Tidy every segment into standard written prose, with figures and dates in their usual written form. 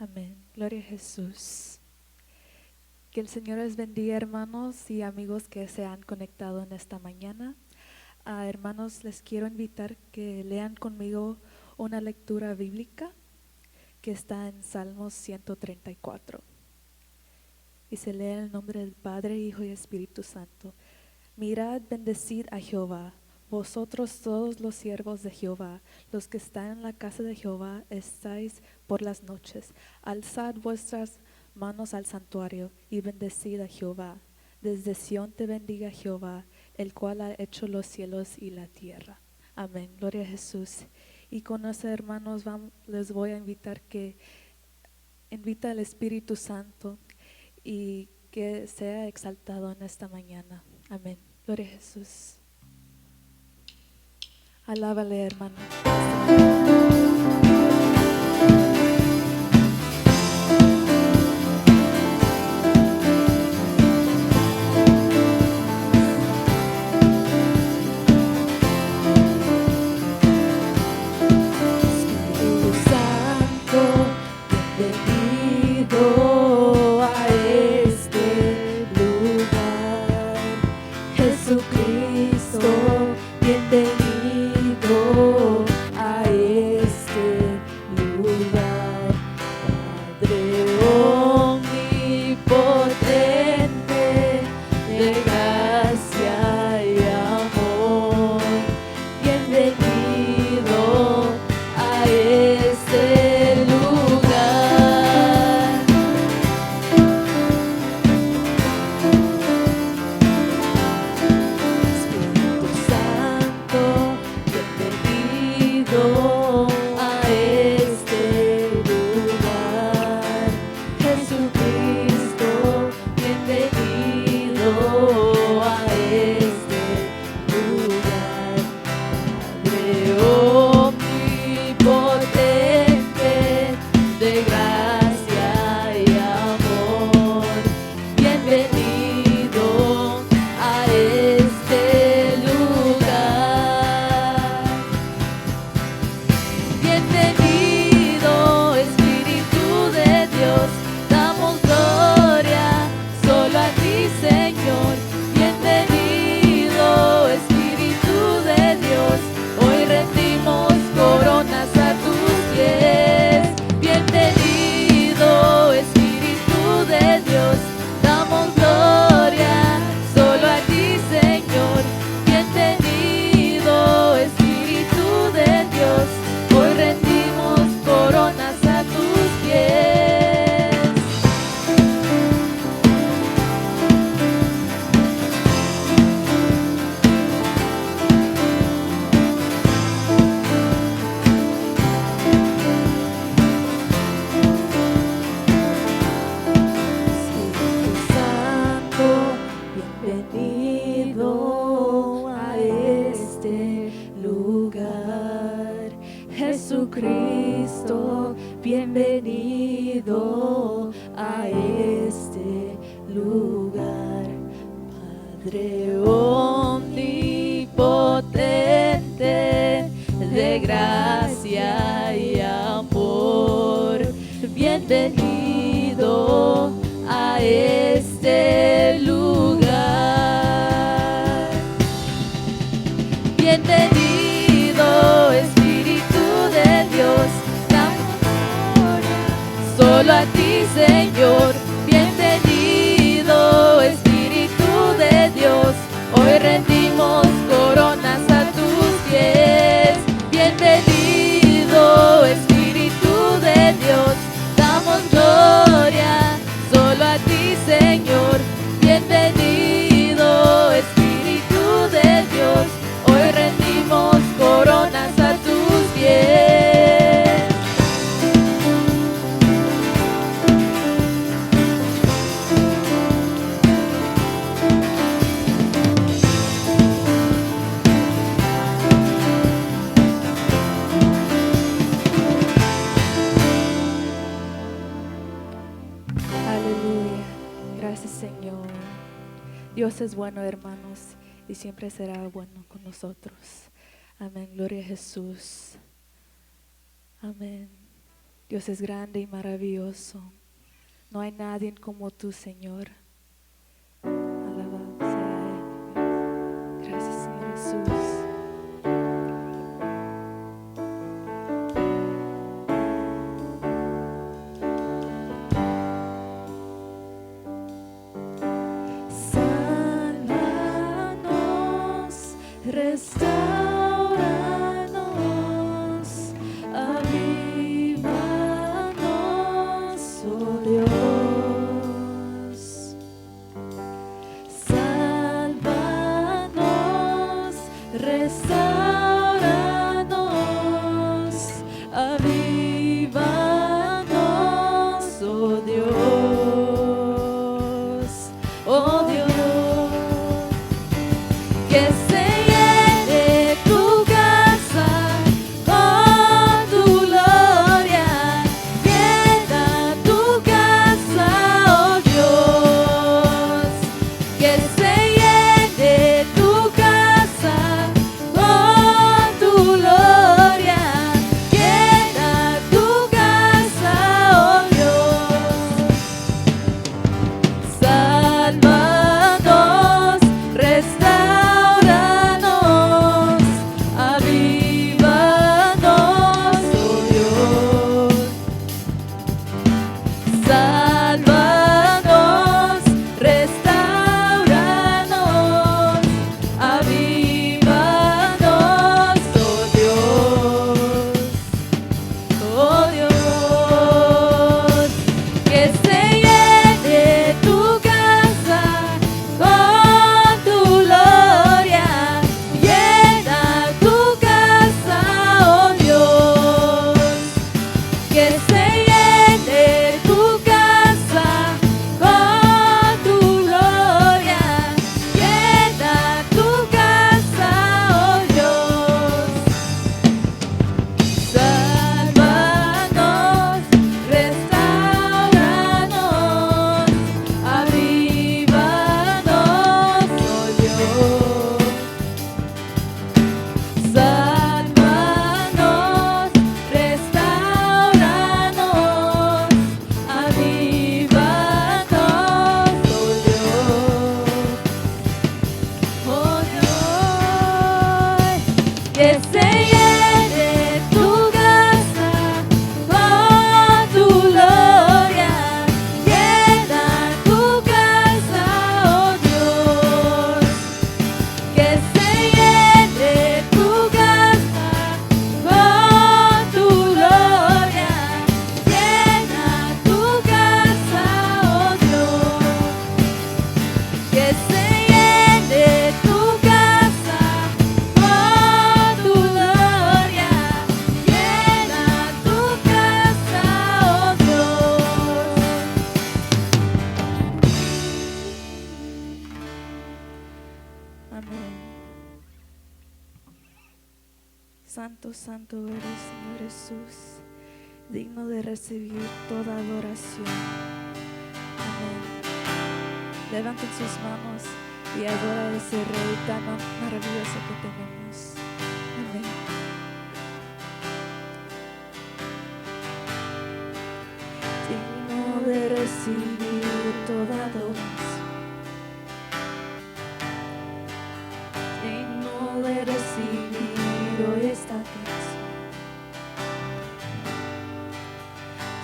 Amén. Gloria a Jesús. Que el Señor les bendiga, hermanos y amigos que se han conectado en esta mañana. Hermanos, les quiero invitar que lean conmigo una lectura bíblica que está en Salmos 134. Y se lee en el nombre del Padre, Hijo y Espíritu Santo. Mirad, bendecid a Jehová, vosotros todos los siervos de Jehová, los que están en la casa de Jehová, estáis por las noches. Alzad vuestras manos al santuario y bendecid a Jehová. Desde Sión te bendiga Jehová, el cual ha hecho los cielos y la tierra. Amén. Gloria a Jesús. Y con eso, hermanos, les voy a invitar que invita al Espíritu Santo y que sea exaltado en esta mañana. Amén. Gloria a Jesús. Alábale, hermano. Espíritu Santo, bienvenido a este lugar. Jesucristo, bienvenido a este lugar. Padre omnipotente, de gracia y amor, bienvenido a este lugar. Espíritu Santo, bienvenido a este lugar. Jesucristo, bienvenido a este lugar. Padre omnipotente, de gracia y amor, bienvenido a este lugar. Bienvenido, Espíritu de Dios, damos gloria solo a ti, Señor. Bienvenido, Espíritu de Dios, hoy rendimos coronas a tus pies. Bienvenido, Espíritu de Dios, damos gloria solo a ti, Señor. Bienvenido, Espíritu de Dios, hoy rendimos coronas a tus pies. Espíritu Santo, bienvenido a este lugar. Jesucristo, bienvenido a este lugar. Padre omnipotente, de gracia y amor, bienvenido a este lugar. Bienvenido, Espíritu de Dios, damos gloria solo a ti, Señor. Bienvenido, Espíritu de Dios, hoy rendimos coronas a tus pies. Bienvenido, Espíritu de Dios, damos gloria solo a ti, Señor. Bienvenido, Espíritu de Dios, hoy rendimos coronas a tus pies. Aleluya. Gracias, Señor. Dios es bueno, hermanos, y siempre será bueno con nosotros. Amén. Gloria a Jesús. Amén. Dios es grande y maravilloso. No hay nadie como tú, Señor. Alabado sea Él. Gracias, Señor Jesús. Sálvanos, restauranos, avívanos, oh Dios. Sálvanos, restauranos, avívanos, oh Dios, oh Dios. Que se llene tu casa con tu gloria, llena tu casa, oh Dios. Que se llene tu casa con tu gloria, llena tu casa, oh Dios. Sálvanos, restauranos, avívanos, oh Dios. Sálvanos, restauranos, avívanos, oh Dios. Oh Dios, que se llene tu casa con tu gloria, llena tu casa, oh Dios. Que se llene tu casa con tu gloria, llena tu casa, oh Dios. Sálvanos, restauranos, avívanos, oh Dios. Sálvanos, restauranos, avívanos, oh Dios. Oh Dios, que se llene tu casa con tu gloria, llena tu casa, oh Dios. Que se llene tu casa con tu gloria, llena tu casa, oh Dios. Que se llene tu casa con tu gloria, llena tu casa, oh Dios. Amén. Santo, santo eres, Señor Jesús, digno de recibir toda adoración. Amén. Levanten sus manos y adora a ese Rey tan maravilloso que tenemos. Amén. Digno de recibir toda adoración. Digno de recibir hoy esta canción.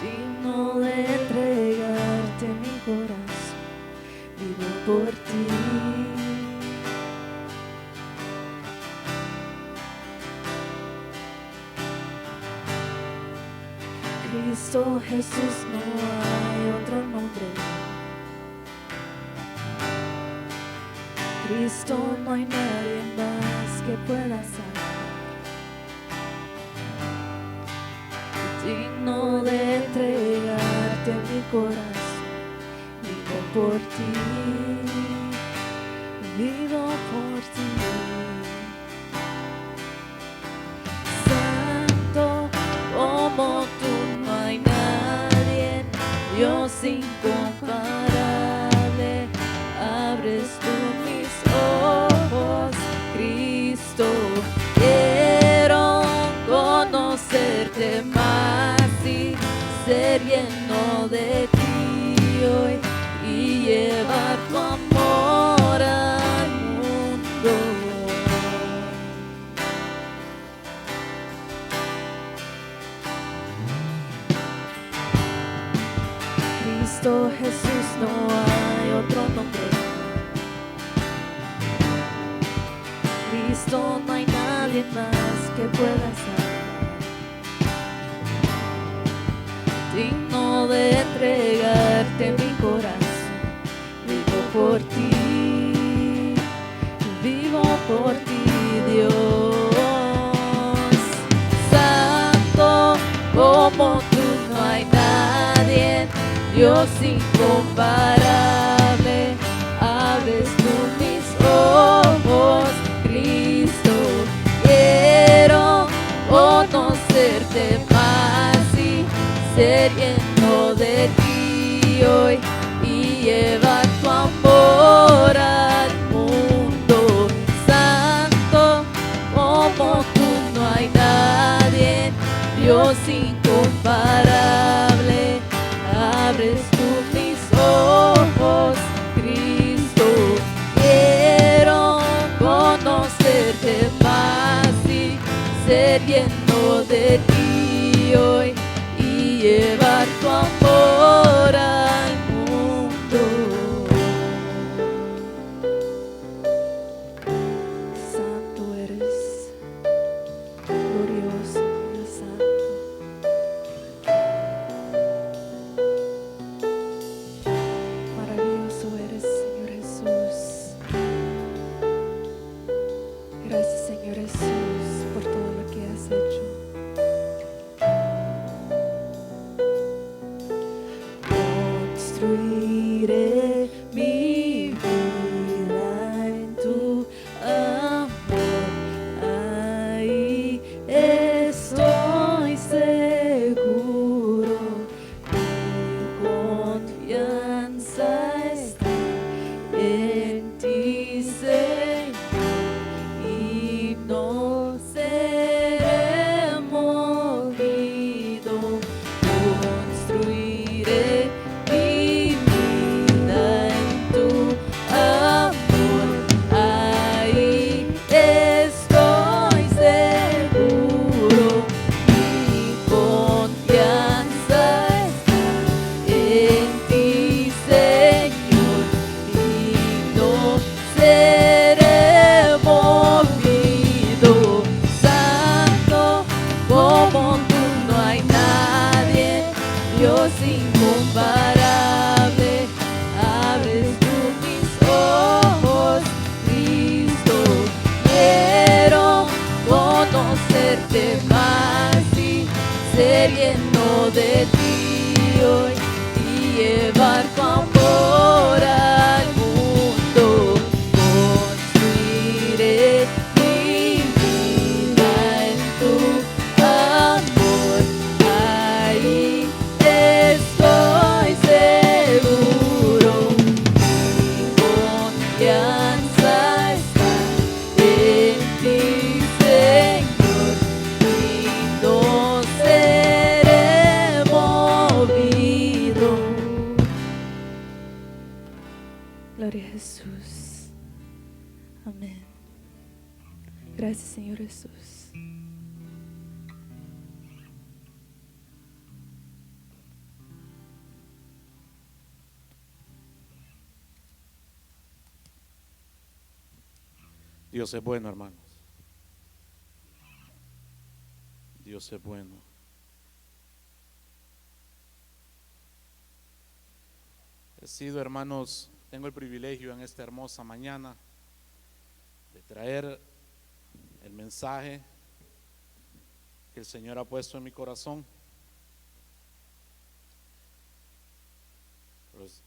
Digno de entregarte mi corazón. Vivo por ti. Cristo Jesús, no hay otro nombre. Cristo, no hay nadie más que pueda salvar. Digno de entregarte mi corazón. Vivo por ti, vivo por ti. Santo, como tú no hay nadie, Dios incomparable, abres tú mis ojos, Cristo. Quiero conocerte más y ser lleno de ti hoy y llevar tu amor al mundo. Cristo Jesús, no hay otro nombre. Cristo, no hay nadie más que pueda salvar, digno de entregarte mi corazón. Vivo por ti, vivo por ti, Dios. Santo como tú no hay nadie, Dios incomparable. Abres tú mis ojos, Cristo, quiero conocerte más y ser lleno de ti hoy y llevar tu amor al mundo. Santo como tú no hay nadie, Dios incomparable. Abres tú mis ojos, Cristo, quiero conocerte más y ser lleno de ti hoy y llevar tu amor al mundo. Santo eres, glorioso Dios santo. Maravilloso eres, Señor Jesús. Gracias, Señor Jesús, por todo lo que has hecho. Construiré mi vida en tu amor. Ahí estoy seguro. Mi confianza está en ti, Señor, y no seré movido. Construiré mi vida en tu amor. Ahí estoy seguro. Mi confianza está en ti, Señor, y no seré movido. Santo como tú no hay nadie, Dios incomparable. Abres tú mis ojos, Cristo, quiero conocerte más y ser lleno de ti hoy y llevar tu amor al mundo. Construiré mi vida en tu amor. Ahí estoy seguro. Mi confianza está en ti, Señor, y no seré movido. Gloria a Jesús. Amén. Gracias, Señor Jesús. Dios es bueno, hermanos. Dios es bueno. He sido, hermanos, tengo el privilegio en esta hermosa mañana de traer el mensaje que el Señor ha puesto en mi corazón.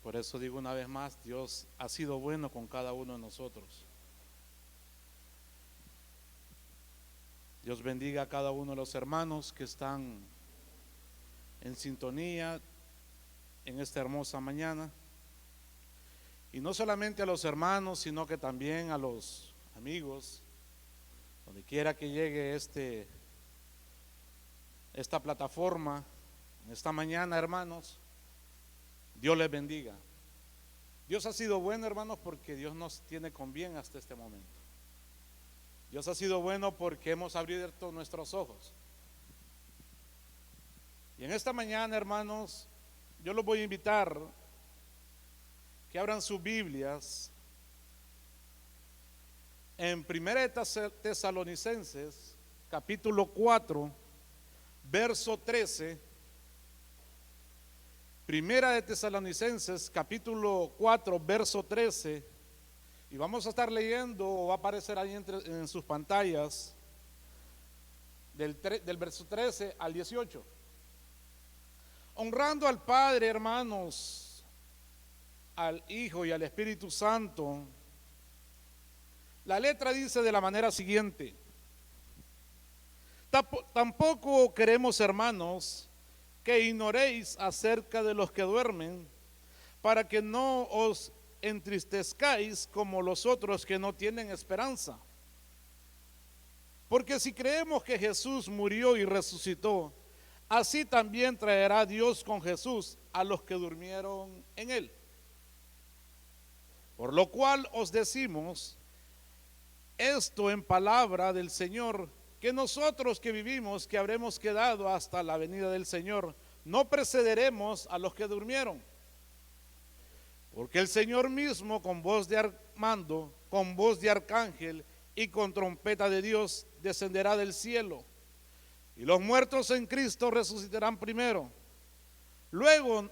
Por eso digo una vez más, Dios ha sido bueno con cada uno de nosotros. Dios bendiga a cada uno de los hermanos que están en sintonía en esta hermosa mañana. Y no solamente a los hermanos, sino que también a los amigos, donde quiera que llegue esta plataforma, En esta mañana, hermanos, Dios les bendiga. Dios ha sido bueno, hermanos, porque Dios nos tiene con bien hasta este momento. Dios ha sido bueno porque hemos abierto nuestros ojos. Y en esta mañana, hermanos, yo los voy a invitar que abran sus Biblias en 1 Tesalonicenses, capítulo 4, verso 13. Primera de Tesalonicenses, capítulo 4, verso 13. Y vamos a estar leyendo, o va a aparecer ahí en sus pantallas, del verso 13 al 18. Honrando al Padre, hermanos, al Hijo y al Espíritu Santo. La letra dice de la manera siguiente: tampoco queremos, hermanos, que ignoréis acerca de los que duermen, para que no os entristezcáis como los otros que no tienen esperanza. Porque si creemos que Jesús murió y resucitó, así también traerá Dios con Jesús a los que durmieron en él. Por lo cual os decimos esto en palabra del Señor, que nosotros que vivimos, que habremos quedado hasta la venida del Señor, no precederemos a los que durmieron. Porque el Señor mismo, con voz de mando, con voz de arcángel y con trompeta de Dios, descenderá del cielo. Y los muertos en Cristo resucitarán primero. Luego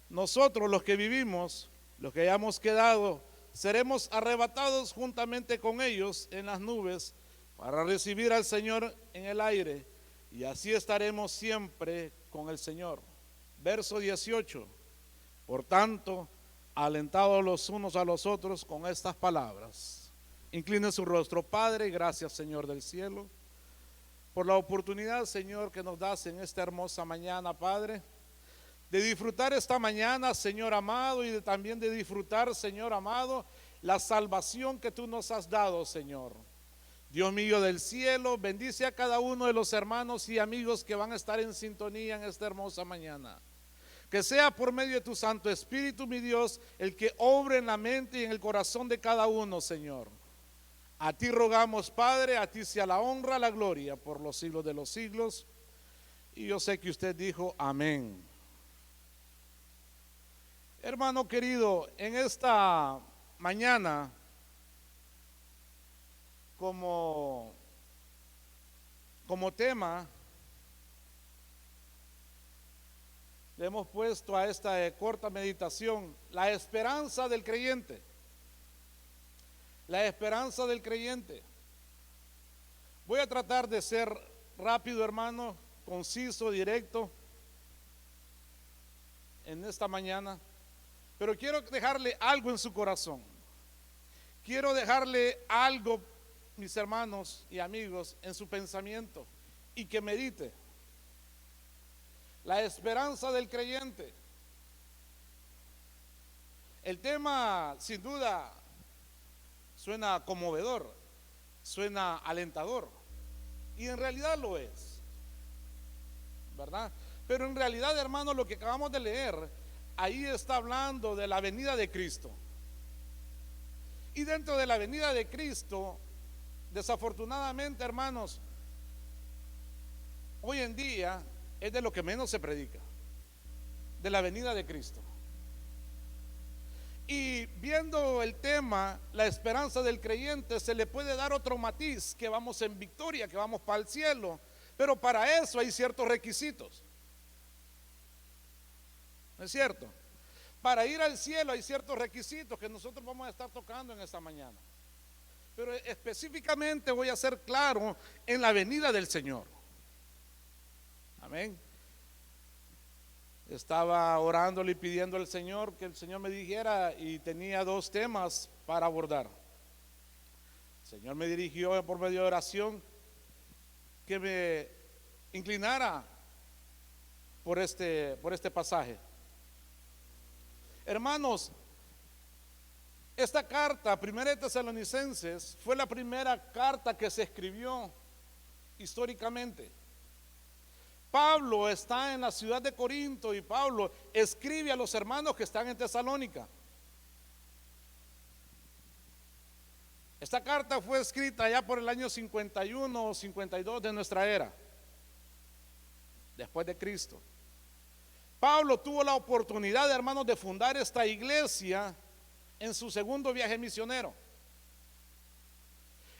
nosotros, los que vivimos, los que hayamos quedado, seremos arrebatados juntamente con ellos en las nubes para recibir al Señor en el aire, y así estaremos siempre con el Señor. Verso 18. Por tanto, alentados los unos a los otros con estas palabras. Incline su rostro. Padre, gracias, Señor del cielo, por la oportunidad, Señor, que nos das en esta hermosa mañana, Padre, de disfrutar esta mañana, Señor amado, y también de disfrutar, Señor amado, la salvación que tú nos has dado, Señor. Dios mío del cielo, bendice a cada uno de los hermanos y amigos que van a estar en sintonía en esta hermosa mañana. Que sea por medio de tu Santo Espíritu, mi Dios, el que obre en la mente y en el corazón de cada uno, Señor. A ti rogamos, Padre, a ti sea la honra, la gloria por los siglos de los siglos. Y yo sé que usted dijo amén. Hermano querido, en esta mañana, como tema, le hemos puesto a esta corta meditación la esperanza del creyente. La esperanza del creyente. Voy a tratar de ser rápido, hermano, conciso, directo en esta mañana, pero quiero dejarle algo en su corazón. Quiero dejarle algo, mis hermanos y amigos, en su pensamiento y que medite. La esperanza del creyente. El tema, sin duda, suena conmovedor, suena alentador, y en realidad lo es, ¿verdad? Pero en realidad, hermano, lo que acabamos de leer, ahí está hablando de la venida de Cristo. Y dentro de la venida de Cristo, desafortunadamente, hermanos, hoy en día es de lo que menos se predica, de la venida de Cristo. Y viendo el tema, la esperanza del creyente, se le puede dar otro matiz, que vamos en victoria, que vamos para el cielo, pero para eso hay ciertos requisitos. ¿No es cierto? Para ir al cielo hay ciertos requisitos que nosotros vamos a estar tocando en esta mañana. Pero específicamente voy a ser claro en la venida del Señor. Amén. Estaba orándole y pidiendo al Señor que el Señor me dijera, y tenía dos temas para abordar. El Señor me dirigió por medio de oración que me inclinara por este pasaje. Hermanos, esta carta, 1 Tesalonicenses, fue la primera carta que se escribió históricamente. Pablo está en la ciudad de Corinto y Pablo escribe a los hermanos que están en Tesalónica. Esta carta fue escrita ya por el año 51 o 52 de nuestra era, después de Cristo. Pablo tuvo la oportunidad, hermanos, de fundar esta iglesia en su segundo viaje misionero.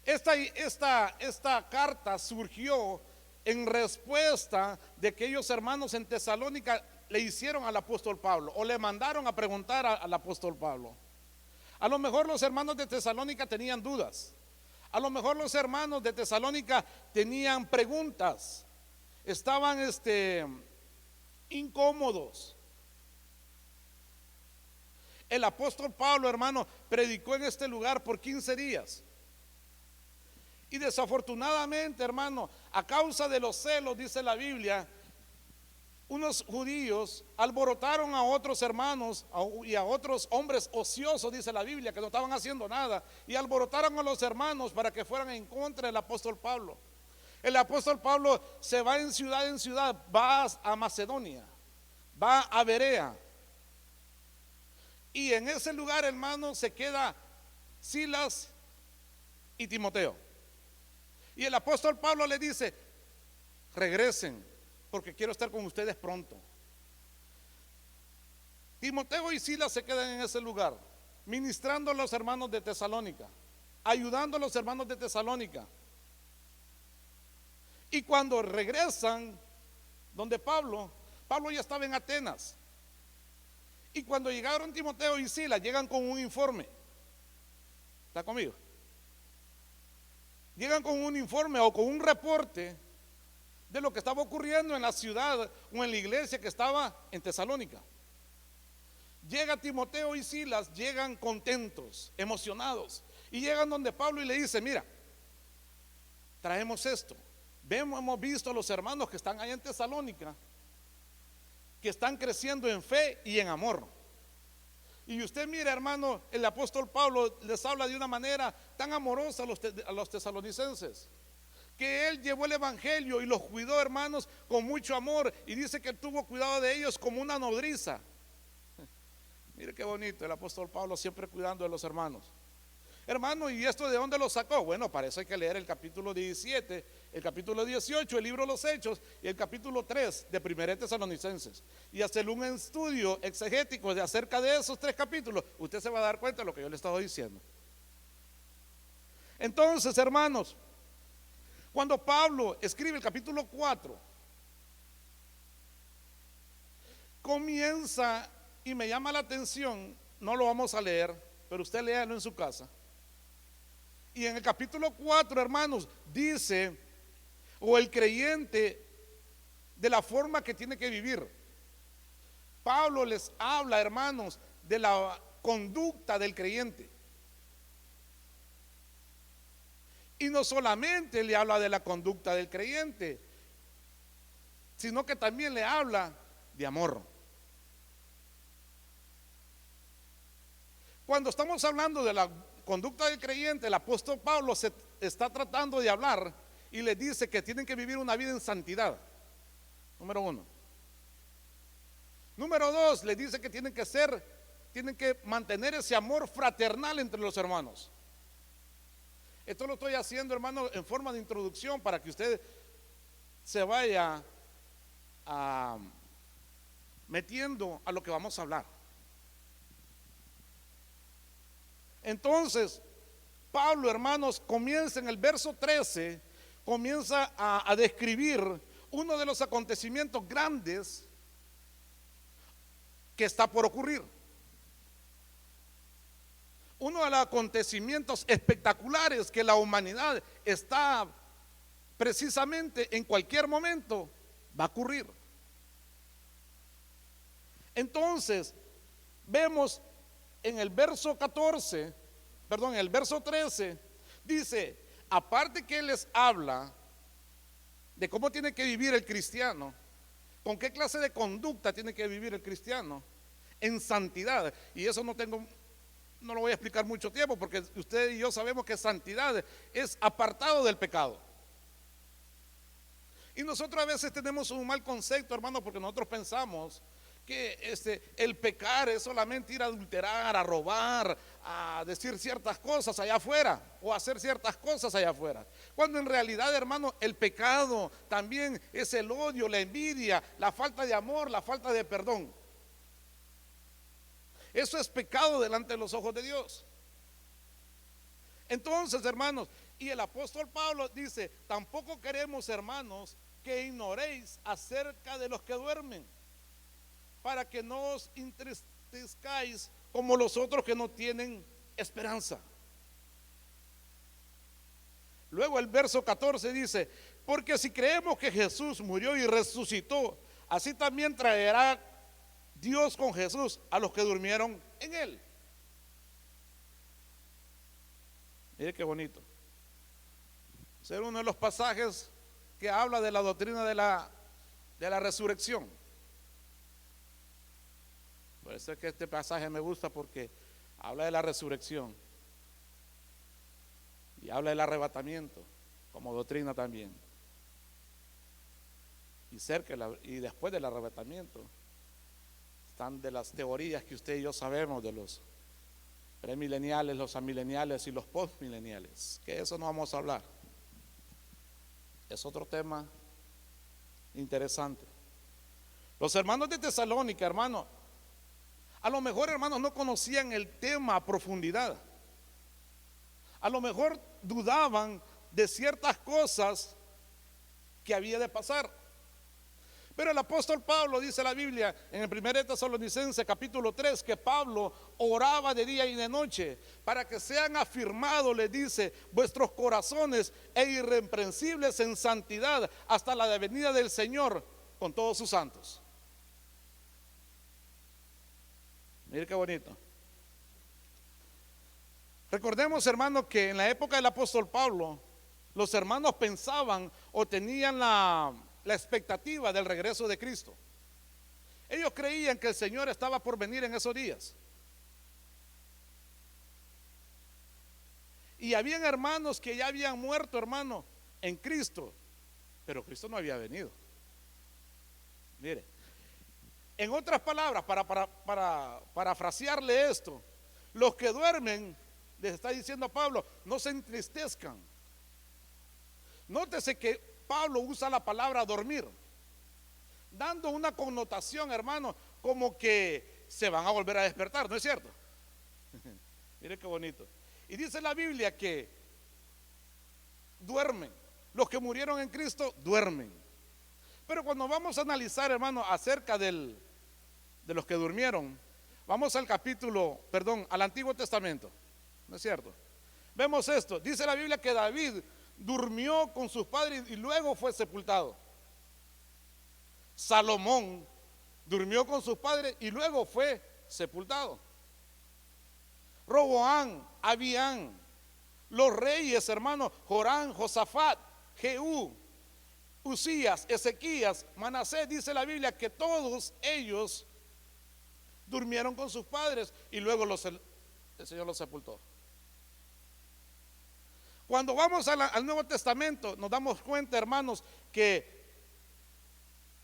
Esta carta surgió en respuesta de aquellos hermanos en Tesalónica le hicieron al apóstol Pablo o le mandaron a preguntar al apóstol Pablo. A lo mejor los hermanos de Tesalónica tenían dudas. A lo mejor los hermanos de Tesalónica tenían preguntas. Estaban incómodos. El apóstol Pablo, hermano, predicó en este lugar por 15 días. Y desafortunadamente, hermano, a causa de los celos, dice la Biblia, unos judíos alborotaron a otros hermanos y a otros hombres ociosos, dice la Biblia, que no estaban haciendo nada, y alborotaron a los hermanos para que fueran en contra del apóstol Pablo. El apóstol Pablo se va en ciudad, va a Macedonia, va a Berea, y en ese lugar, hermano, se queda Silas y Timoteo. Y el apóstol Pablo le dice: regresen, porque quiero estar con ustedes pronto. Timoteo y Silas se quedan en ese lugar, ministrando a los hermanos de Tesalónica, ayudando a los hermanos de Tesalónica. Y cuando regresan donde Pablo ya estaba en Atenas. Y cuando llegaron Timoteo y Silas, llegan con un informe. ¿Está conmigo? Llegan con un informe o con un reporte de lo que estaba ocurriendo en la ciudad o en la iglesia que estaba en Tesalónica. Llega Timoteo y Silas, llegan contentos, emocionados, y llegan donde Pablo y le dice: mira, traemos esto. Hemos visto a los hermanos que están allá en Tesalónica, que están creciendo en fe y en amor. Y usted mira, hermano, el apóstol Pablo les habla de una manera tan amorosa a los tesalonicenses, que él llevó el evangelio y los cuidó, hermanos, con mucho amor, y dice que tuvo cuidado de ellos como una nodriza. Mire qué bonito el apóstol Pablo, siempre cuidando de los hermanos. Hermano, ¿y esto de dónde lo sacó? Bueno, para eso hay que leer el capítulo 17, el capítulo 18, el libro de los Hechos, y el capítulo 3 de Primera Tesalonicenses, y hacer un estudio exegético de acerca de esos 3 capítulos. Usted se va a dar cuenta de lo que yo le estaba diciendo. Entonces, hermanos, cuando Pablo escribe el capítulo 4, comienza, y me llama la atención, no lo vamos a leer, pero usted léalo en su casa. Y en el capítulo 4, hermanos, dice, o el creyente, de la forma que tiene que vivir. Pablo les habla, hermanos, de la conducta del creyente. Y no solamente le habla de la conducta del creyente, sino que también le habla de amor. Cuando estamos hablando de la conducta del creyente, el apóstol Pablo se está tratando de hablar y les dice que tienen que vivir una vida en santidad. Número 1. Número 2, les dice que tienen que mantener ese amor fraternal entre los hermanos. Esto lo estoy haciendo, hermano, en forma de introducción para que usted se vaya metiendo a lo que vamos a hablar. Entonces, Pablo, hermanos, comienza en el verso 13, comienza a describir uno de los acontecimientos grandes que está por ocurrir. Uno de los acontecimientos espectaculares que la humanidad está precisamente en cualquier momento va a ocurrir. Entonces, vemos en el verso 13, dice, aparte que él les habla de cómo tiene que vivir el cristiano, con qué clase de conducta tiene que vivir el cristiano, en santidad. Y eso no lo voy a explicar mucho tiempo, porque usted y yo sabemos que santidad es apartado del pecado. Y nosotros a veces tenemos un mal concepto, hermano, porque nosotros pensamos que el pecar es solamente ir a adulterar, a robar, a decir ciertas cosas allá afuera o hacer ciertas cosas allá afuera. Cuando en realidad, hermano, el pecado también es el odio, la envidia, la falta de amor, la falta de perdón. Eso es pecado delante de los ojos de Dios. Entonces, hermanos, y el apóstol Pablo dice: tampoco queremos, hermanos, que ignoréis acerca de los que duermen, para que no os entristezcáis como los otros que no tienen esperanza. Luego el verso 14 dice: porque si creemos que Jesús murió y resucitó, así también traerá Dios con Jesús a los que durmieron en él. Mire qué bonito. Ese es uno de los pasajes que habla de la doctrina de la resurrección. Por eso es que este pasaje me gusta, porque habla de la resurrección y habla del arrebatamiento como doctrina también. Y y después del arrebatamiento están de las teorías que usted y yo sabemos, de los premileniales, los amileniales y los postmileniales, que eso no vamos a hablar. Es otro tema interesante. Los hermanos de Tesalónica, hermano, a lo mejor, hermanos, no conocían el tema a profundidad. A lo mejor dudaban de ciertas cosas que había de pasar. Pero el apóstol Pablo, dice la Biblia en el 1 Tesalonicenses capítulo 3, que Pablo oraba de día y de noche para que sean afirmados, le dice, vuestros corazones e irreprensibles en santidad hasta la venida del Señor con todos sus santos. Mire qué bonito. Recordemos, hermanos, que en la época del apóstol Pablo, los hermanos pensaban o tenían la expectativa del regreso de Cristo. Ellos creían que el Señor estaba por venir en esos días. Y habían hermanos que ya habían muerto, hermano, en Cristo, pero Cristo no había venido. Mire, en otras palabras, para parafrasearle esto, los que duermen, les está diciendo a Pablo, no se entristezcan. Nótese que Pablo usa la palabra dormir, dando una connotación, hermano, como que se van a volver a despertar, ¿no es cierto? Mire qué bonito. Y dice la Biblia que duermen, los que murieron en Cristo duermen. Pero cuando vamos a analizar, hermano, acerca de los que durmieron, vamos al al Antiguo Testamento, ¿no es cierto? Vemos esto, dice la Biblia que David durmió con sus padres y luego fue sepultado. Salomón durmió con sus padres y luego fue sepultado. Roboán, Abián, los reyes, hermanos, Jorán, Josafat, Jehú, Usías, Ezequías, Manasés, dice la Biblia que todos ellos durmieron con sus padres y luego el Señor los sepultó. Cuando vamos al Nuevo Testamento nos damos cuenta, hermanos, que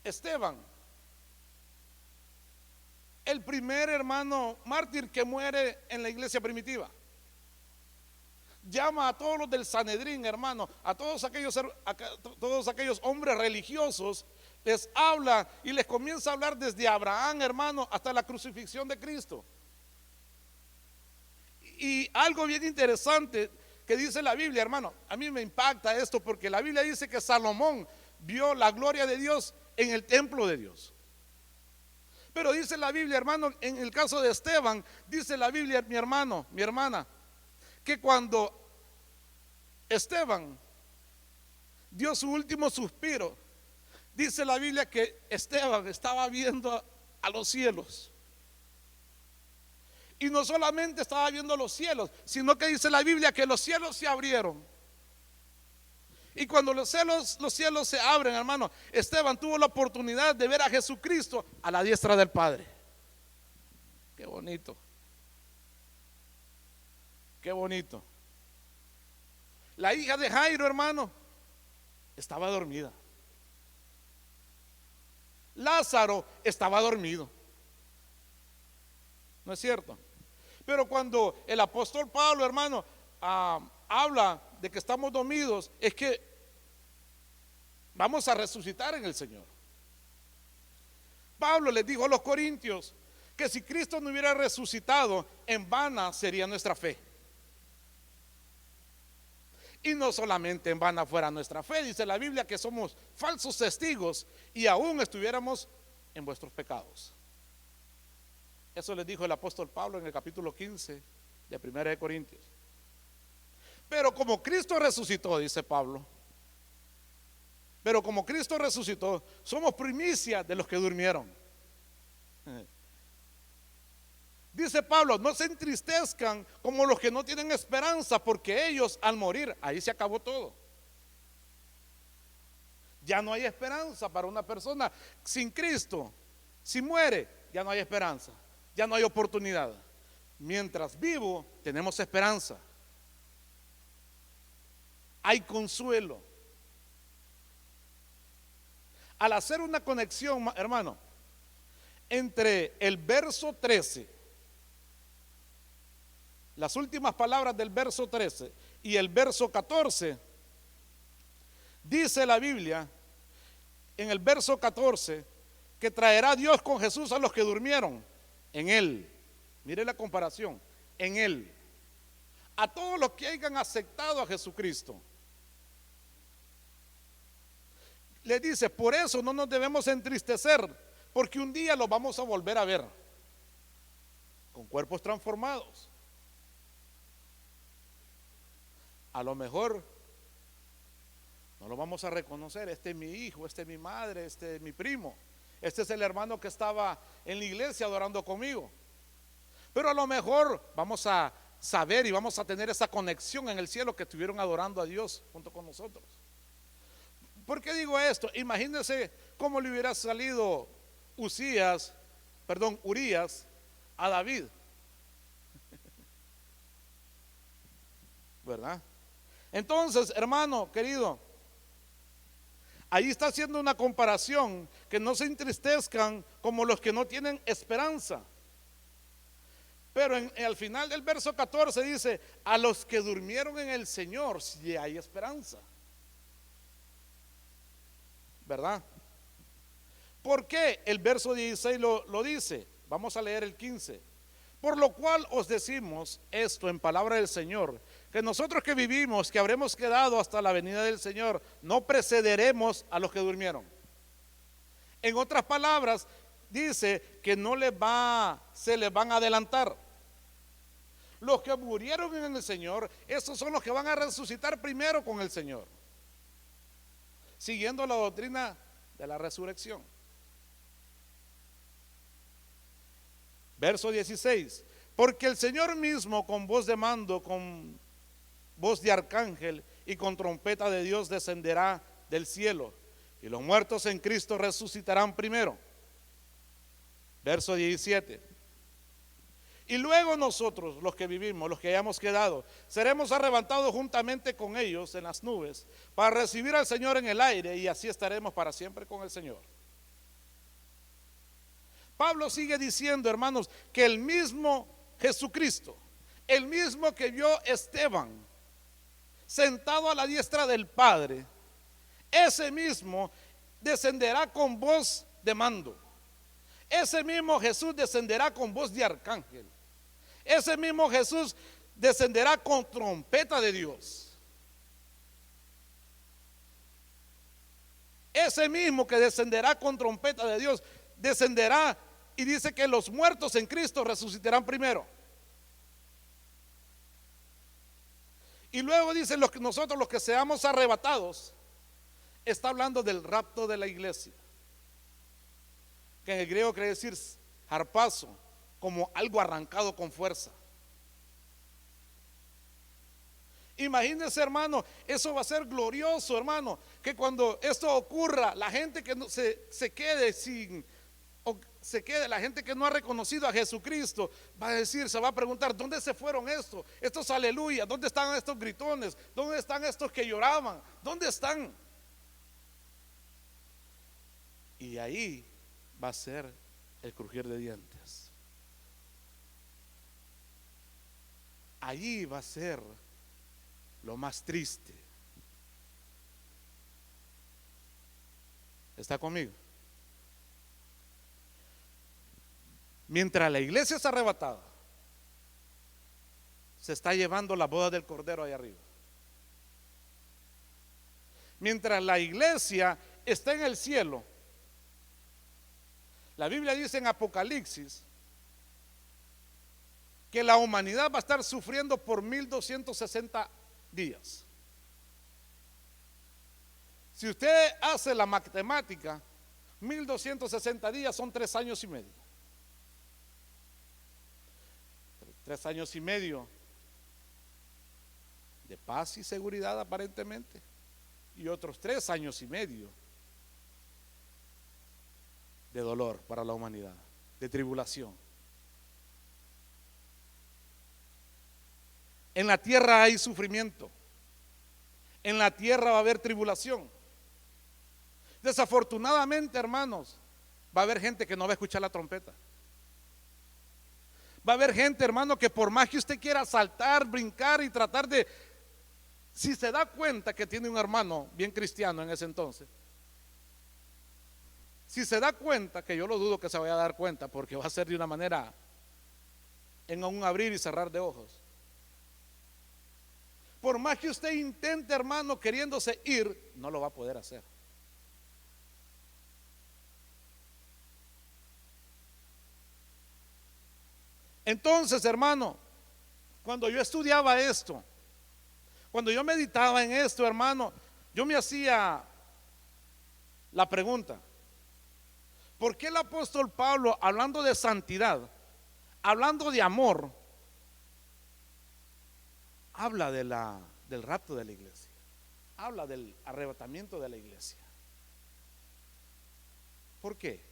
Esteban, el primer hermano mártir que muere en la iglesia primitiva, llama a todos los del Sanedrín, hermano, a todos aquellos hombres religiosos, les habla y les comienza a hablar desde Abraham, hermano, hasta la crucifixión de Cristo. Y algo bien interesante que dice la Biblia, hermano, a mí me impacta esto, porque la Biblia dice que Salomón vio la gloria de Dios en el templo de Dios. Pero dice la Biblia, hermano, en el caso de Esteban, dice la Biblia, mi hermano, mi hermana, que cuando Esteban dio su último suspiro, dice la Biblia que Esteban estaba viendo a los cielos. Y no solamente estaba viendo los cielos, sino que dice la Biblia que los cielos se abrieron. Y cuando los cielos se abren, hermano, Esteban tuvo la oportunidad de ver a Jesucristo a la diestra del Padre. Qué bonito. Qué bonito. La hija de Jairo, hermano, estaba dormida. Lázaro estaba dormido. ¿No es cierto? Pero cuando el apóstol Pablo, hermano, habla de que estamos dormidos, es que vamos a resucitar en el Señor. Pablo les dijo a los corintios que si Cristo no hubiera resucitado, en vana sería nuestra fe. Y no solamente en vana fuera nuestra fe, dice la Biblia que somos falsos testigos y aún estuviéramos en vuestros pecados. Eso les dijo el apóstol Pablo en el capítulo 15 de 1 de Corintios. Pero como Cristo resucitó, dice Pablo, pero como Cristo resucitó, somos primicia de los que durmieron. Dice Pablo, no se entristezcan como los que no tienen esperanza, porque ellos al morir, ahí se acabó todo. Ya no hay esperanza para una persona sin Cristo. Si muere, ya no hay esperanza, ya no hay oportunidad. Mientras vivo, tenemos esperanza. Hay consuelo. Al hacer una conexión, hermano, entre el verso 13, las últimas palabras del verso 13 y el verso 14, dice la Biblia en el verso 14 que traerá Dios con Jesús a los que durmieron en Él. Mire la comparación, en Él. A todos los que hayan aceptado a Jesucristo. Le dice, por eso no nos debemos entristecer, porque un día los vamos a volver a ver con cuerpos transformados. A lo mejor no lo vamos a reconocer. Este es mi hijo, este es mi madre, este es mi primo, este es el hermano que estaba en la iglesia adorando conmigo. Pero a lo mejor vamos a saber y vamos a tener esa conexión en el cielo que estuvieron adorando a Dios junto con nosotros. ¿Por qué digo esto? Imagínense cómo le hubiera salido Urías a David, ¿verdad? Entonces, hermano querido, ahí está haciendo una comparación, que no se entristezcan como los que no tienen esperanza. Pero al final del verso 14 dice, a los que durmieron en el Señor sí hay esperanza, ¿verdad? ¿Por qué el verso 16 lo dice? Vamos a leer el 15. Por lo cual os decimos esto en palabra del Señor, que nosotros que vivimos, que habremos quedado hasta la venida del Señor, no precederemos a los que durmieron. En otras palabras, dice que no se les van a adelantar. Los que murieron en el Señor, esos son los que van a resucitar primero con el Señor, siguiendo la doctrina de la resurrección. Verso 16, porque el Señor mismo con voz de mando, con voz de arcángel y con trompeta de Dios descenderá del cielo, y los muertos en Cristo resucitarán primero. Verso 17, y luego nosotros, los que vivimos, los que hayamos quedado, seremos arrebatados juntamente con ellos en las nubes para recibir al Señor en el aire, y así estaremos para siempre con el Señor. Pablo sigue diciendo, hermanos, que el mismo Jesucristo, el mismo que vio Esteban sentado a la diestra del Padre, ese mismo descenderá con voz de mando. Ese mismo Jesús descenderá con voz de arcángel. Ese mismo Jesús descenderá con trompeta de Dios. Ese mismo que descenderá con trompeta de Dios, descenderá y dice que los muertos en Cristo resucitarán primero. Y luego dice nosotros los que seamos arrebatados, está hablando del rapto de la iglesia, que en el griego quiere decir harpazo, como algo arrancado con fuerza. Imagínense, hermano, eso va a ser glorioso, hermano, que cuando esto ocurra, la gente que no, se quede sin, o se quede, la gente que no ha reconocido a Jesucristo, va a decir, se va a preguntar, ¿dónde se fueron estos aleluya? ¿Dónde están estos gritones? ¿Dónde están estos que lloraban? ¿Dónde están? Y ahí va a ser el crujir de dientes. Allí va a ser lo más triste. ¿Está conmigo? Mientras la iglesia está arrebatada, se está llevando la boda del Cordero ahí arriba. Mientras la iglesia está en el cielo, la Biblia dice en Apocalipsis que la humanidad va a estar sufriendo por 1260 días. Si usted hace la matemática, 1260 días son 3 años y medio. 3 años y medio de paz y seguridad aparentemente, y otros 3 años y medio de dolor para la humanidad, de tribulación. En la tierra hay sufrimiento, en la tierra va a haber tribulación. Desafortunadamente, hermanos, va a haber gente que no va a escuchar la trompeta. Va a haber gente, hermano, que por más que usted quiera saltar, brincar y tratar de, si se da cuenta que tiene un hermano bien cristiano en ese entonces, si se da cuenta, que yo lo dudo que se vaya a dar cuenta, porque va a ser de una manera en un abrir y cerrar de ojos. Por más que usted intente, hermano, queriéndose ir, no lo va a poder hacer. Entonces, hermano, cuando yo estudiaba esto, cuando yo meditaba en esto, hermano, yo me hacía la pregunta: ¿por qué el apóstol Pablo, hablando de santidad, hablando de amor, habla del rapto de la iglesia? Habla del arrebatamiento de la iglesia. ¿Por qué?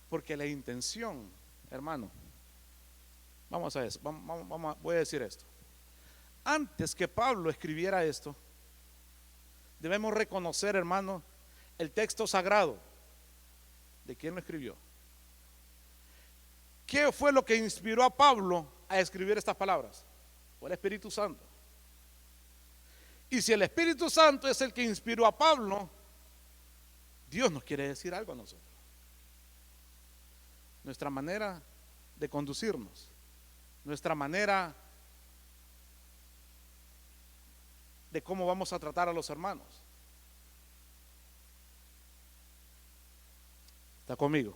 Porque la intención, hermano, vamos a eso, voy a decir esto. Antes que Pablo escribiera esto, debemos reconocer, hermano, el texto sagrado. ¿De quién lo escribió? ¿Qué fue lo que inspiró a Pablo a escribir estas palabras? Fue el Espíritu Santo. Y si el Espíritu Santo es el que inspiró a Pablo, Dios nos quiere decir algo a nosotros. Nuestra manera de conducirnos, nuestra manera de cómo vamos a tratar a los hermanos. ¿Está conmigo?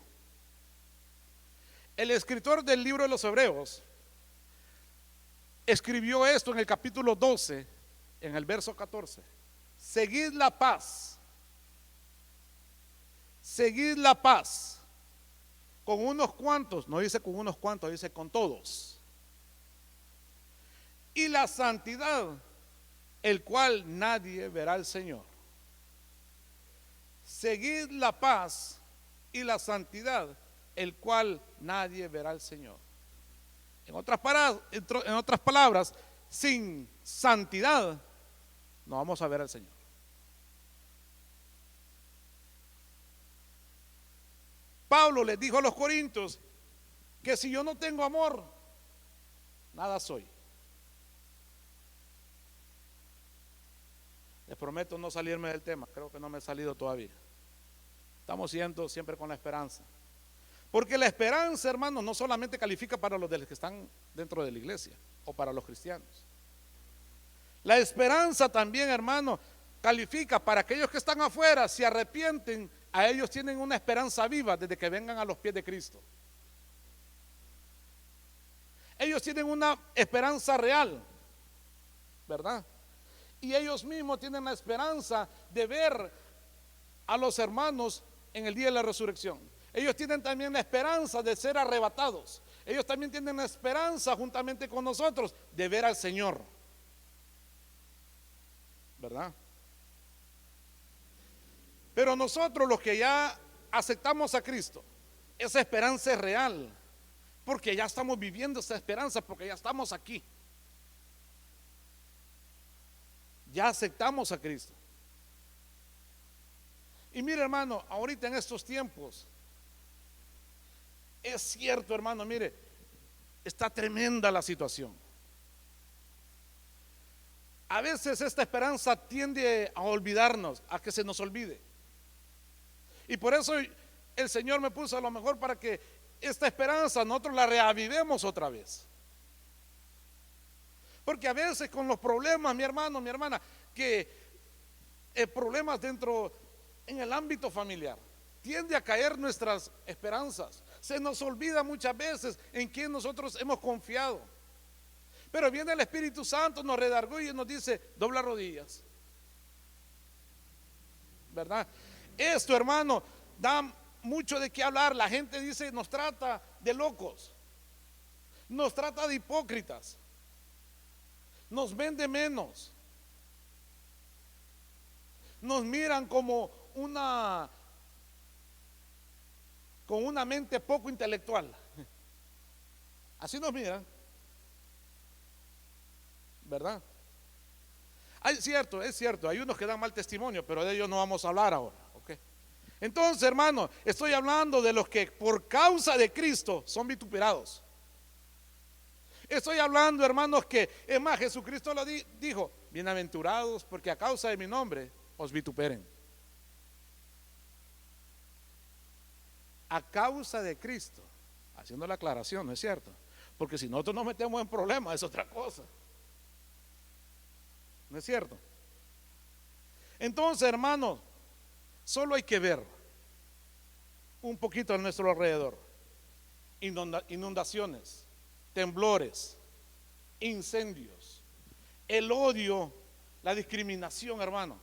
El escritor del libro de los Hebreos escribió esto en el capítulo 12, en el verso 14: seguid la paz, seguid la paz con unos cuantos, no dice con unos cuantos, dice con todos, y la santidad, el cual nadie verá al Señor. Seguid la paz y la santidad, el cual nadie verá al Señor. En otras palabras, sin santidad no vamos a ver al Señor. Pablo les dijo a los corintios que si yo no tengo amor, nada soy. Les prometo no salirme del tema, creo que no me he salido todavía. Estamos siendo siempre con la esperanza. Porque la esperanza, hermanos, no solamente califica para los que están dentro de la iglesia o para los cristianos. La esperanza también, hermano, califica para aquellos que están afuera, se arrepienten, a ellos tienen una esperanza viva desde que vengan a los pies de Cristo. Ellos tienen una esperanza real, ¿verdad? Y ellos mismos tienen la esperanza de ver a los hermanos en el día de la resurrección. Ellos tienen también la esperanza de ser arrebatados. Ellos también tienen la esperanza, juntamente con nosotros, de ver al Señor, ¿verdad? Pero nosotros, los que ya aceptamos a Cristo, esa esperanza es real, porque ya estamos viviendo esa esperanza, porque ya estamos aquí. Ya aceptamos a Cristo. Y mire, hermano, ahorita en estos tiempos, es cierto, hermano, mire, está tremenda la situación. A veces esta esperanza tiende a olvidarnos, a que se nos olvide. Y por eso el Señor me puso a lo mejor para que esta esperanza nosotros la reavivemos otra vez. Porque a veces con los problemas, mi hermano, mi hermana, que problemas en el ámbito familiar, tiende a caer nuestras esperanzas. Se nos olvida muchas veces en quién nosotros hemos confiado. Pero viene el Espíritu Santo, nos redarguye y nos dice: dobla rodillas, ¿verdad? Esto, hermano, da mucho de qué hablar. La gente dice, nos trata de locos, nos trata de hipócritas, nos vende menos, nos miran como con una mente poco intelectual. Así nos miran, ¿verdad? Es cierto, hay unos que dan mal testimonio, pero de ellos no vamos a hablar ahora, ¿ok? Entonces, hermano, estoy hablando de los que por causa de Cristo son vituperados. Estoy hablando, hermanos, que es más, Jesucristo lo dijo: bienaventurados porque a causa de mi nombre os vituperen. A causa de Cristo, haciendo la aclaración, ¿no es cierto? Porque si nosotros nos metemos en problemas es otra cosa, ¿no es cierto? Entonces, hermanos, solo hay que ver un poquito a nuestro alrededor: inundaciones, temblores, incendios, el odio, la discriminación, hermano,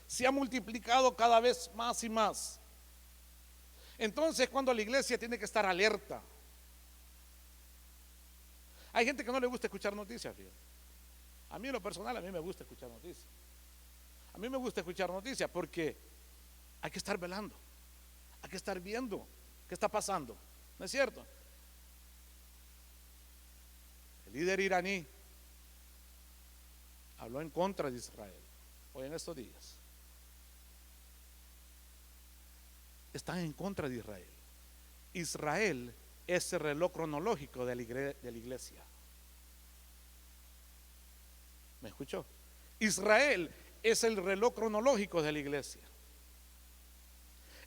se ha multiplicado cada vez más y más. Entonces, cuando la iglesia tiene que estar alerta. Hay gente que no le gusta escuchar noticias, fíjate. A mí en lo personal, a mí me gusta escuchar noticias. A mí me gusta escuchar noticias porque hay que estar velando, hay que estar viendo qué está pasando, ¿no es cierto? El líder iraní habló en contra de Israel hoy en estos días. Están en contra de Israel. Israel es el reloj cronológico de la iglesia. ¿Me escuchó? Israel es el reloj cronológico de la iglesia.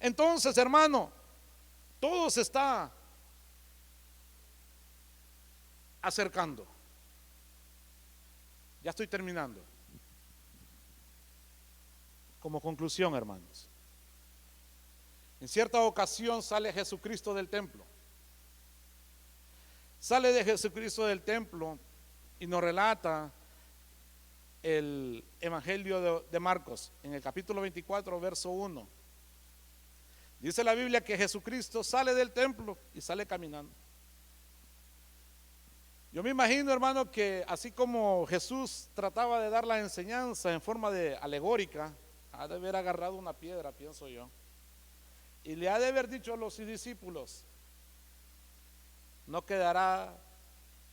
Entonces, hermano, todo se está acercando. Ya estoy terminando. Como conclusión, hermanos, en cierta ocasión sale Jesucristo del templo. Sale de Jesucristo del templo y nos relata el Evangelio de Marcos en el capítulo 24, verso 1. Dice la Biblia que Jesucristo sale del templo y sale caminando. Yo me imagino, hermano, que así como Jesús trataba de dar la enseñanza en forma de alegórica, ha de haber agarrado una piedra, pienso yo, y le ha de haber dicho a los discípulos: no quedará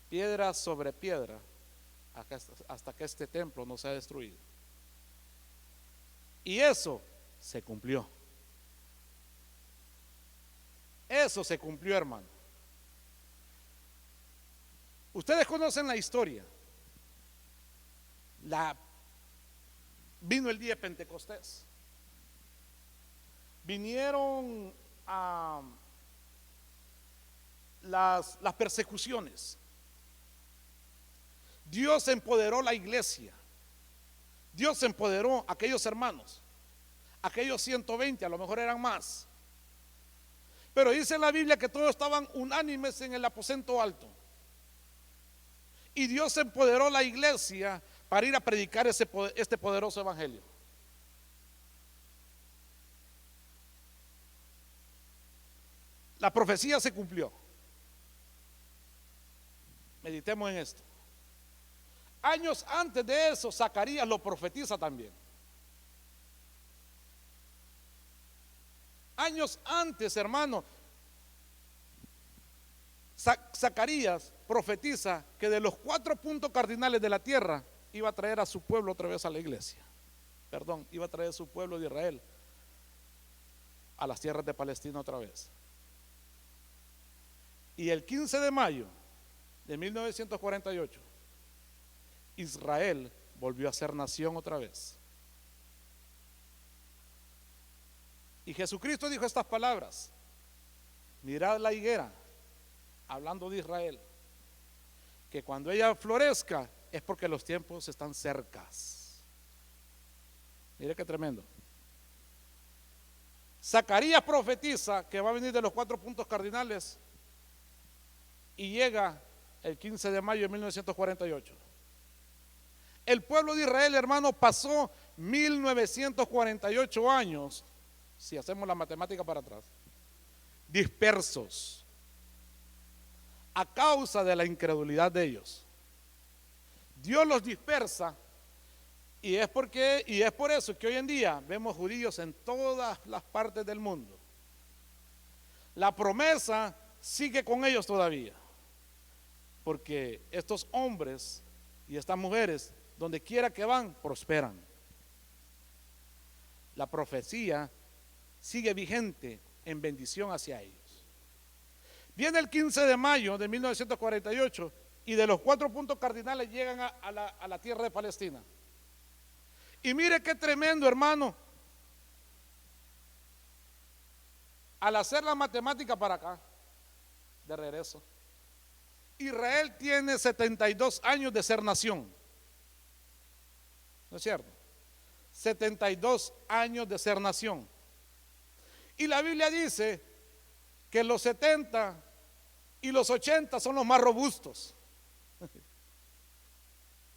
piedra sobre piedra hasta que este templo no sea destruido. Y eso se cumplió. Eso se cumplió, hermano. Ustedes conocen la historia. Vino el día de Pentecostés. Vinieron las persecuciones. Dios empoderó la iglesia. Dios empoderó a aquellos hermanos, aquellos 120, a lo mejor eran más. Pero dice la Biblia que todos estaban unánimes en el aposento alto. Y Dios empoderó la iglesia para ir a predicar este poderoso evangelio. La profecía se cumplió. Meditemos en esto. Años antes de eso, Zacarías lo profetiza también. Años antes, hermano, Zacarías profetiza que de los 4 puntos cardinales de la tierra iba a traer a su pueblo otra vez a la iglesia. Perdón, iba a traer a su pueblo de Israel a las tierras de Palestina otra vez. Y el 15 de mayo de 1948, Israel volvió a ser nación otra vez. Y Jesucristo dijo estas palabras: mirad la higuera, hablando de Israel, que cuando ella florezca es porque los tiempos están cercas. Mire qué tremendo. Zacarías profetiza que va a venir de los 4 puntos cardinales y llega el 15 de mayo de 1948. El pueblo de Israel, hermano, pasó 1948 años, si hacemos la matemática para atrás, dispersos a causa de la incredulidad de ellos. Dios los dispersa y es por eso que hoy en día vemos judíos en todas las partes del mundo. La promesa sigue con ellos todavía, porque estos hombres y estas mujeres, donde quiera que van, prosperan. La profecía sigue vigente en bendición hacia ellos. Viene el 15 de mayo de 1948 y de los 4 puntos cardinales llegan a la tierra de Palestina. Y mire qué tremendo, hermano. Al hacer la matemática para acá, de regreso, Israel tiene 72 años de ser nación. ¿No es cierto? 72 años de ser nación. Y la Biblia dice que los 70 y los 80 son los más robustos.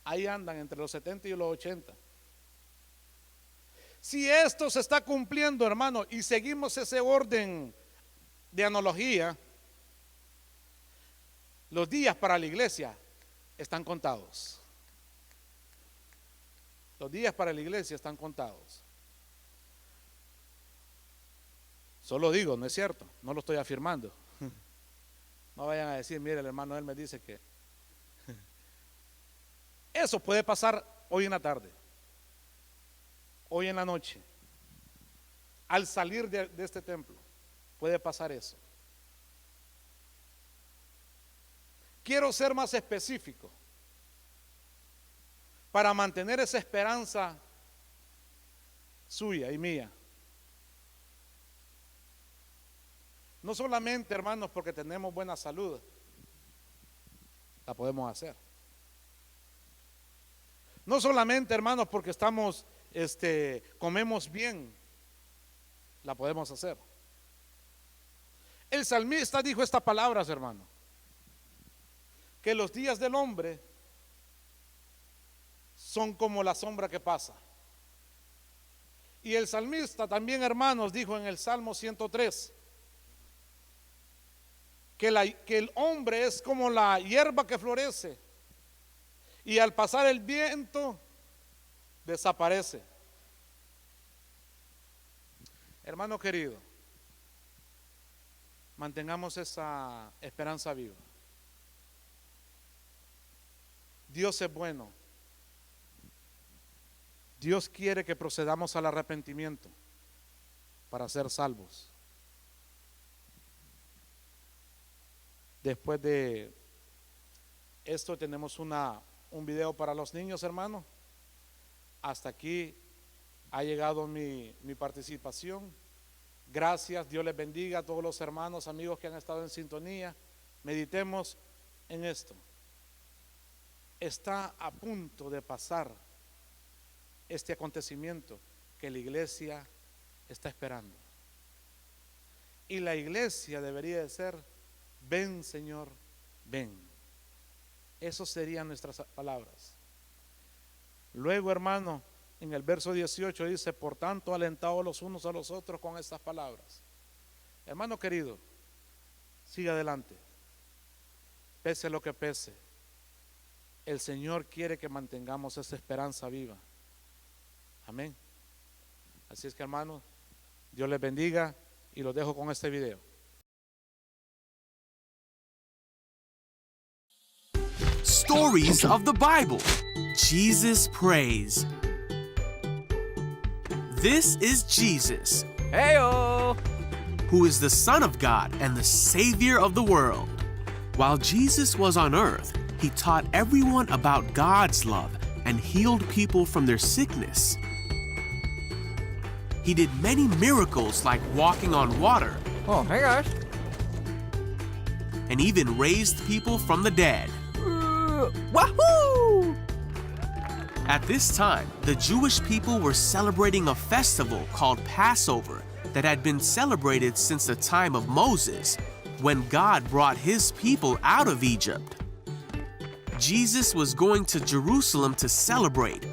Ahí andan entre los 70 y los 80. Si esto se está cumpliendo, hermano, y seguimos ese orden de analogía, los días para la iglesia están contados. Los días para la iglesia están contados. Solo digo, no es cierto, no lo estoy afirmando. No vayan a decir, mire, el hermano él me dice que eso puede pasar hoy en la tarde, hoy en la noche, al salir de este templo, puede pasar eso. Quiero ser más específico para mantener esa esperanza suya y mía. No solamente, hermanos, porque tenemos buena salud, la podemos hacer. No solamente, hermanos, porque comemos bien, la podemos hacer. El salmista dijo estas palabras, hermano, que los días del hombre son como la sombra que pasa. Y el salmista también, hermanos, dijo en el Salmo 103, que el hombre es como la hierba que florece y al pasar el viento desaparece. Hermano querido, mantengamos esa esperanza viva. Dios es bueno. Dios quiere que procedamos al arrepentimiento para ser salvos. Después de esto tenemos un video para los niños, hermano. Hasta aquí ha llegado mi participación. Gracias, Dios les bendiga a todos los hermanos, amigos que han estado en sintonía. Meditemos en esto. Está a punto de pasar este acontecimiento que la iglesia está esperando. Y la iglesia debería de ser: ven, Señor, ven. Esas serían nuestras palabras. Luego, hermano, en el verso 18 dice: por tanto, alentaos los unos a los otros con estas palabras. Hermano querido, siga adelante. Pese lo que pese, el Señor quiere que mantengamos esa esperanza viva. Amén. Así es que, hermano, Dios les bendiga y los dejo con este video. Stories of the Bible. Jesus prays. This is Jesus. Heyo! who is the Son of God and the Savior of the world. While Jesus was on earth, he taught everyone about God's love and healed people from their sickness. He did many miracles like walking on water. Oh, hey guys. And even raised people from the dead. Wahoo! At this time, the Jewish people were celebrating a festival called Passover that had been celebrated since the time of Moses, when God brought his people out of Egypt. Jesus was going to Jerusalem to celebrate,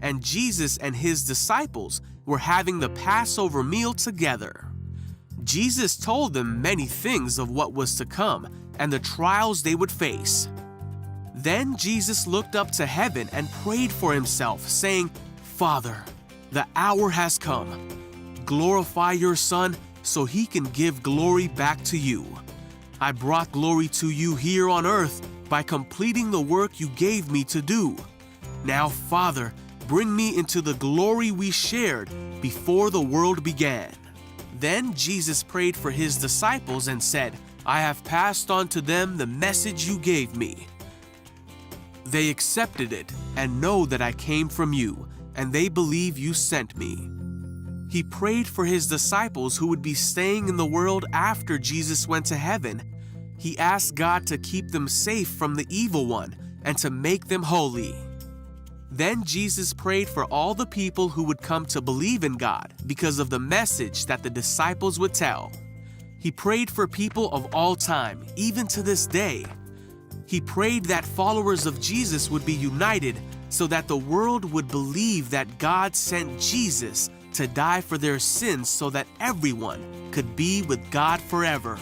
and Jesus and his disciples were having the Passover meal together. Jesus told them many things of what was to come and the trials they would face. Then Jesus looked up to heaven and prayed for himself, saying, "Father, the hour has come. Glorify your Son so he can give glory back to you. I brought glory to you here on earth by completing the work you gave me to do. Now, Father, bring me into the glory we shared before the world began." Then Jesus prayed for his disciples and said, "I have passed on to them the message you gave me. They accepted it and know that I came from you, and they believe you sent me." He prayed for his disciples who would be staying in the world after Jesus went to heaven. He asked God to keep them safe from the evil one and to make them holy. Then Jesus prayed for all the people who would come to believe in God because of the message that the disciples would tell. He prayed for people of all time, even to this day. He prayed that followers of Jesus would be united so that the world would believe that God sent Jesus to die for their sins so that everyone could be with God forever.